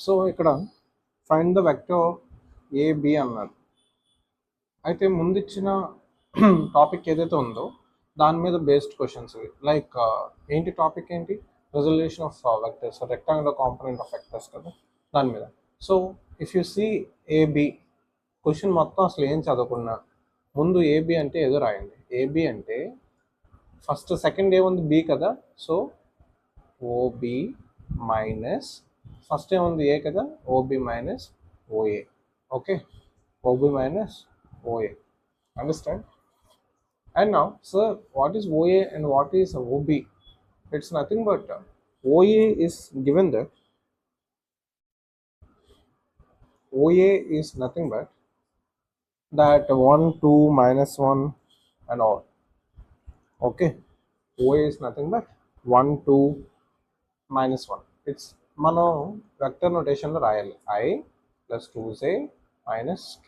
So ఇక్కడ find the vector AB అన్నారు. అయితే ముందు ఇచ్చిన టాపిక్ ఏదైతే ఉందో దాని మీద బేస్డ్ క్వశ్చన్స్ ఇవి. లైక్ ఏంటి టాపిక్ ఏంటి, resolution of vectors, rectangular component of vectors కదా దాని మీద. So if you see AB question మొత్తం అసలు ఏం చదవకుండా ముందు ఏబి అంటే ఏదో రాయండి. ఏబి అంటే ఫస్ట్ సెకండ్ ఏముంది, బి కదా. సో ఓబి మైనస్ ఫస్ట్ ఏముంది, ఏ కదా, OB minus OA. Okay, OB minus OA. Understand? And now, sir, what is OA and what is OB? It's nothing but OA is given that OA is nothing but that 1, 2, minus 1 and all. Okay, OA is nothing but 1, 2, minus 1. It's మనం vector నోటేషన్లో రాయాలి, I plus 2j minus k.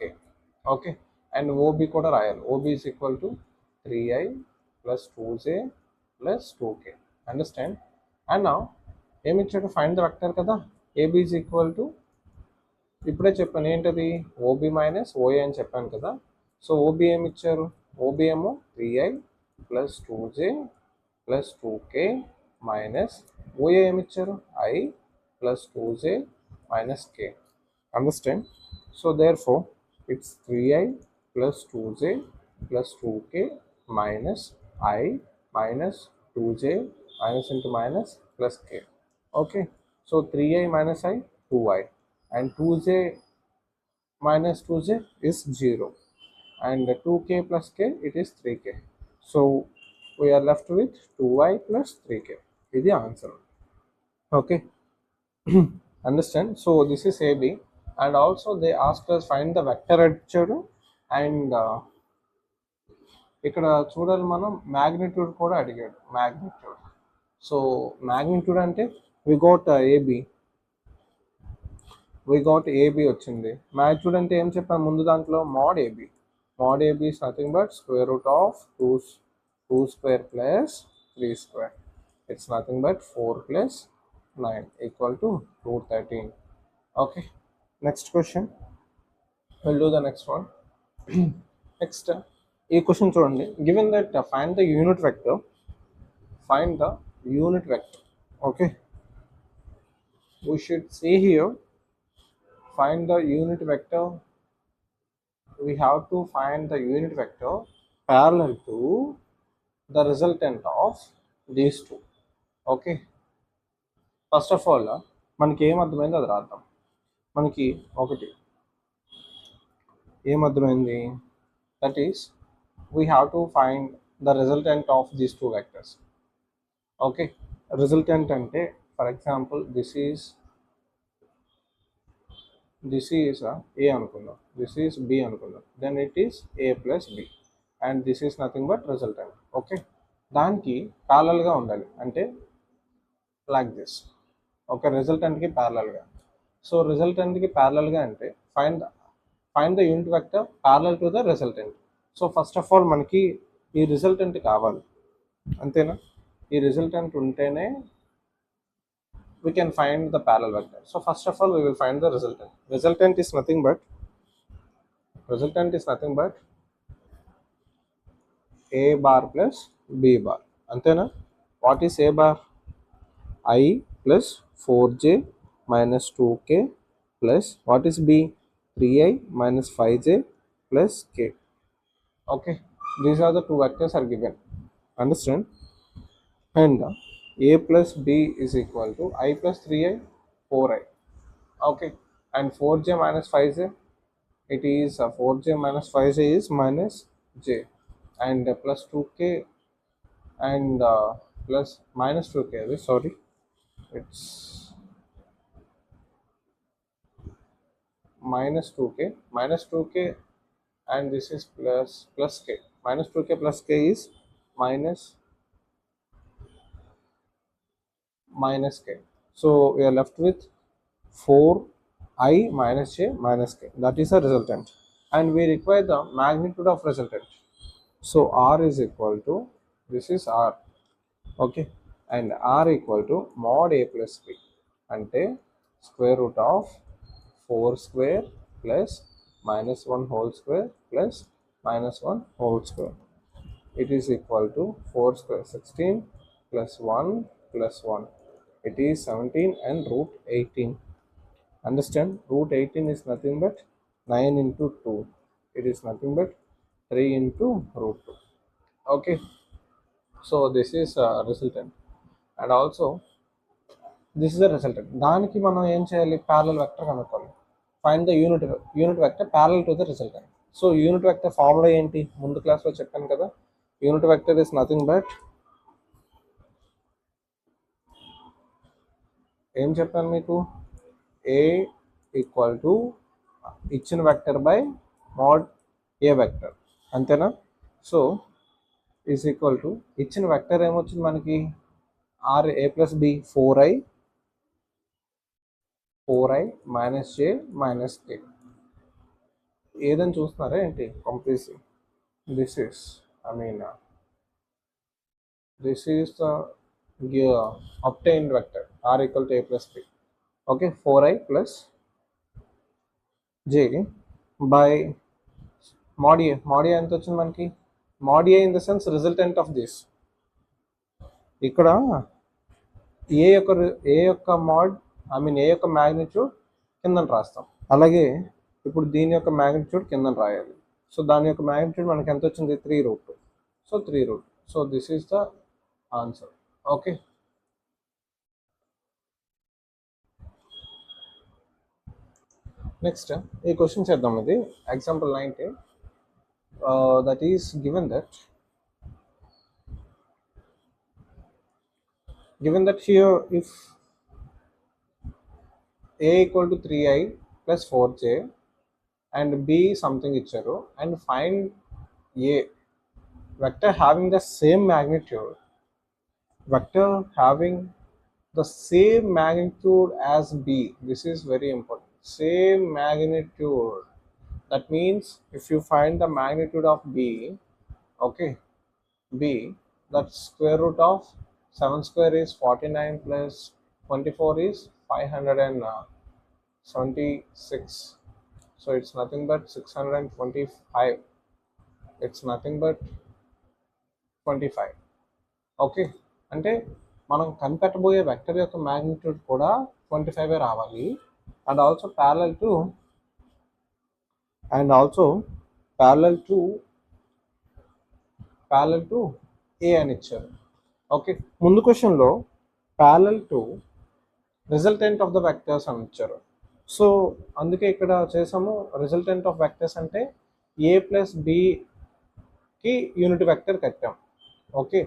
Okay, and OB కూడా రాయాలి. OB is equal to 3i plus 2j plus 2k. Understand? And నా ఏమి ఇచ్చాడు, find the vector కదా. AB is equal to, ఇప్పుడే చెప్పాను ఏంటది, ఓబి మైనస్ ఓఏ అని చెప్పాను కదా. సో ఓబి ఏమి ఇచ్చారు, ఓబి ఏమో 3i plus 2j plus 2k minus OA ఏమి ఇచ్చారు, I plus 2j minus k. Understand? So therefore it's 3i plus 2j plus 2k minus I minus 2j minus into minus plus k. Okay, so 3i minus I 2i and 2j minus 2j is 0 and 2k plus k it is 3k. So we are left with 2i plus 3k. Is the answer. Okay. Understand? So this is AB, and also they asked us find the vector అడిచాడు. అండ్ ఇక్కడ చూడాలి మనం magnitude కూడా అడిగాడు, magnitude. So magnitude అంటే we got AB వచ్చింది. Magnitude అంటే ఏం చెప్పాను ముందు దాంట్లో, mod AB. Mod AB is nothing but square root of 2 square plus 3 square. It's nothing but 4 plus 9 equal to root 13. Okay, next question. We'll do the next one. Next, ఈ question చూడండి. Given that find the unit vector. Okay, we should see here, find the unit vector. We have to find the unit vector parallel to the resultant of these two. Okay, first of all మనకి ఏమర్థమైంది అది రాద్దాం. మనకి ఒకటి ఏమర్థమైంది, that is we have to find the resultant of these two vectors. Okay, resultant అంటే for example this is A అనుకుందాం, this is B అనుకుందాం, then it is A plus B and this is nothing but resultant. Okay, దానికి ప్యారలల్గా ఉండాలి అంటే like this. Okay, రిజల్టెంట్కి ప్యారలల్గా. So రిజల్టెంట్కి ప్యారలల్గా అంటే find the unit vector parallel to the resultant. So first of all మనకి ఈ రిజల్టెంట్ కావాలి, అంతేనా? ఈ రిజల్టెంట్ ఉంటేనే we can find the parallel vector. So first of all we will find the resultant. Resultant is nothing but a bar plus b bar, antena. What is a bar? I plus 4j minus 2k plus what is b? 3i minus 5j plus k. Okay, these are the two vectors are given. Understand? And a plus b is equal to I plus 3i 4i. Okay, and 4j minus 5j, it is 4j minus 5j is minus j and plus 2k and plus minus 2k, sorry, it's minus 2k and this is plus k. Minus 2k plus k is minus k. So we are left with 4i minus j minus k. That is a resultant, and we require the magnitude of resultant. So r is equal to, this is r. Okay, and r equal to mod a plus b. అంటే square root of 4 square plus minus 1 whole square plus minus 1 whole square. It is equal to 4 square 16 plus 1 plus 1. It is 17 and root 18. Understand, root 18 is nothing but 9 into 2. It is nothing but 3 into root 2. Okay, so this is a resultant, and also this is a resultant. దానికి మనం ఏం చేయాలి, parallel vector కనుక్కోవాలి. Find the unit vector parallel to the resultant. So unit vector formula ఏంటి, ముందు క్లాస్లో చెప్పాను కదా. Unit vector is nothing but, ఏం చెప్పాను మీకు, ఏ ఈక్వల్ టు ఇచ్చిన vector by mod A vector, అంతేనా. సో ఈజ్ ఈక్వల్ టు ఇచ్చిన వెక్టర్ ఏమొచ్చింది మనకి, R A plus B 4i minus J minus K. ఏదని చూస్తున్నారా ఏంటి complete. This is this is the obtained vector r equal to a plus b. Okay, 4i plus j by mod a. Mod a ఎంత వచ్చింది మనకి, mod a in the sense resultant of this. ఇక్కడ ఏ యొక్క mode ఏ యొక్క magnitude కింద రాస్తాం, అలాగే ఇప్పుడు దీని యొక్క మ్యాగ్నిట్యూడ్ కింద రాయాలి. సో దాని యొక్క మ్యాగ్నిట్యూడ్ మనకి ఎంత వచ్చింది, 3√2. So 3√2. So this is the answer. Okay, next ఈ క్వశ్చన్ చేద్దాం. ఇది example 19. That is given that here if a equal to 3i plus 4j and b something ఇచ్చారు, and find a vector having the same magnitude as b. This is very important, same magnitude. That means if you find the magnitude of b, okay, b, that square root of 7 square is 49 plus 24 is 576. So it's nothing but 625. It's nothing but 25. Okay, అంటే మనం కనిపెట్టబోయే vector యొక్క magnitude కూడా 25 రావాలి. And also parallel to A అని ఇచ్చారు. Okay, ముందు క్వశ్చన్లో parallel to resultant of the vectors అని ఇచ్చారు. సో అందుకే ఇక్కడ చేసాము, రిజల్టెంట్ ఆఫ్ వెక్టర్స్ అంటే ఏ ప్లస్ బికి యూనిట్ వెక్టర్ కట్టాం. ఓకే,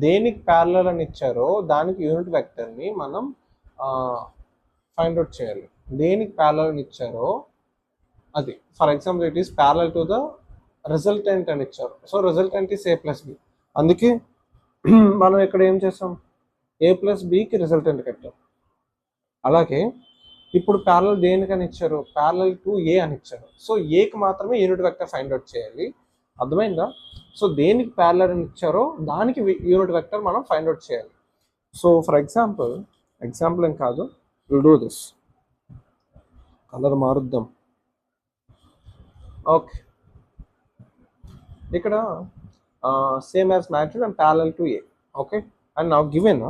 దేనికి ప్యారలల్ అని ఇచ్చారో దానికి యూనిట్ వెక్టర్ని మనం ఫైండ్ అవుట్ చేయాలి. దేనికి ప్యారలల్ అని ఇచ్చారో అది, for example it is parallel to the resultant అని ఇచ్చారు. So resultant is A plus B. అందుకే మనం ఇక్కడ ఏం చేసాం, ఏ ప్లస్ బికి రిజల్టెంట్ కట్టాం. అలాగే ఇప్పుడు ప్యారలల్ దేనికని ఇచ్చారు, ప్యారలల్ టు ఏ అని ఇచ్చారు. సో ఏకి మాత్రమే యూనిట్ వెక్టర్ ఫైండ్ అవుట్ చేయాలి, అర్థమైందా. సో దేనికి ప్యారలల్ అని ఇచ్చారో దానికి యూనిట్ వెక్టర్ మనం ఫైండ్ అవుట్ చేయాలి. సో ఫర్ ఎగ్జాంపుల్ ఏం కాదు, విల్ డూ దిస్, కలర్ మారుద్దాం. ఓకే, ఇక్కడ same as matrix and parallel to A. Okay, and now given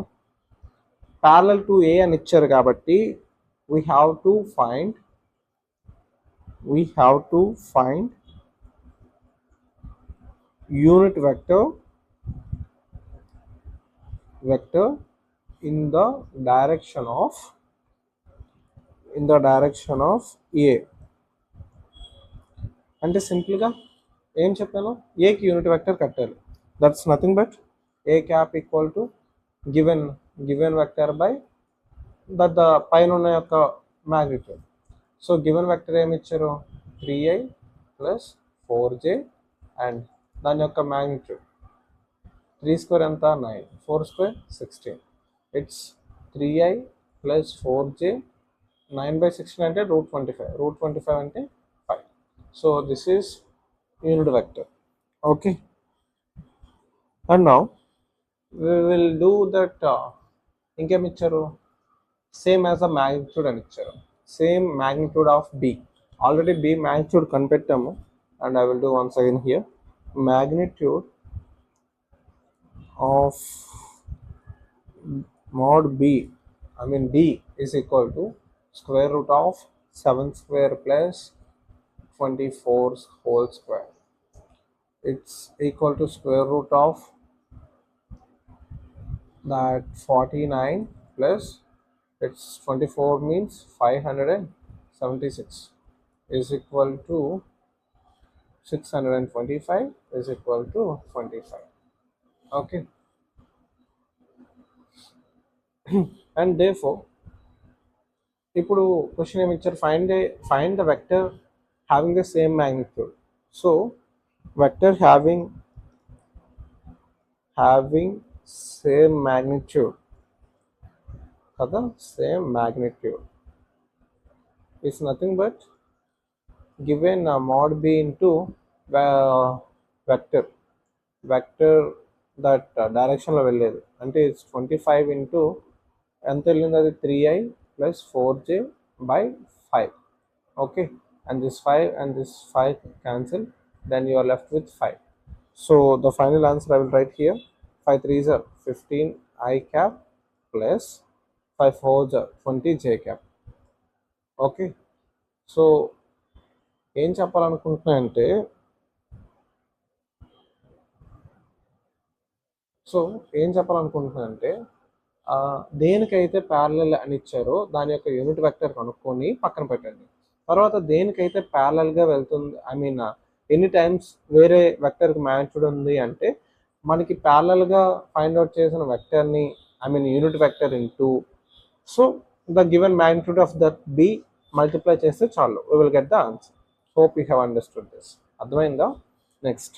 parallel to A అని ఇచ్చారు కాబట్టి we have to find unit vector in the direction of a. అంటే సింపుల్గా ఏం చెప్పాను, ఏకి యూనిట్ వెక్టర్ కట్టాలి. That's nothing but A cap equal to given vector by that the పైన ఉన్న యొక్క మ్యాగ్నిట్యూడ్. సో గివెన్ వెక్టర్ ఏమి ఇచ్చారు, 3i ప్లస్ 4j అండ్ దాని యొక్క మ్యాగ్నిట్యూడ్ 3 స్క్వేర్ ఎంత 9, 4 square 16. It's 3i plus 4j, 9/16 అంటే √25 అంటే 5. So this is unit vector. Okay, and now we will do that. ఇంకేమి ఇచ్చారు, సేమ్ యాజ్ అ మ్యాగ్నిట్యూడ్ అని ఇచ్చారు. Same magnitude of B. Already B magnitude కనిపెట్టాము. And I will do once again here. Magnitude of mod b, I mean d, is equal to square root of 7 square plus 24 whole square. It's equal to square root of that 49 plus it's 24 means 576 is equal to 625 is equal to 25. Okay. And therefore ఇప్పుడు question ఏమి ఇచ్చారు, find the vector having the same magnitude. So vector having same magnitude కదా, same magnitude is nothing but given mod b into vector that డైరెక్షన్లో వెళ్ళేది అంటే it's 25 into ఎంత వెళ్ళింది, అది 3i plus 4j by 5. Okay, and this 5 and this 5 cancel, then you are left with 5. So the final answer I will write here. 5 3s are 15 I cap plus 5 4s are 20 j cap. Okay, so ఏం చెప్పాలనుకుంటున్నా అంటే దేనికైతే parallel అని ఇచ్చారో దాని యొక్క unit vector కనుక్కొని పక్కన పెట్టండి. తర్వాత దేనికైతే ప్యారలల్గా వెళ్తుంది, ఐ మీన్ ఎన్ని టైమ్స్ వేరే వెక్టర్కి మ్యాగ్నిట్యూడ్ ఉంది అంటే మనకి ప్యారలల్గా ఫైండ్ అవుట్ చేసిన వెక్టర్ని, I mean unit vector into so the given magnitude of that B multiply చేస్తే చాలు, we will get the answer. Hope you have understood this. అర్థమైందా? నెక్స్ట్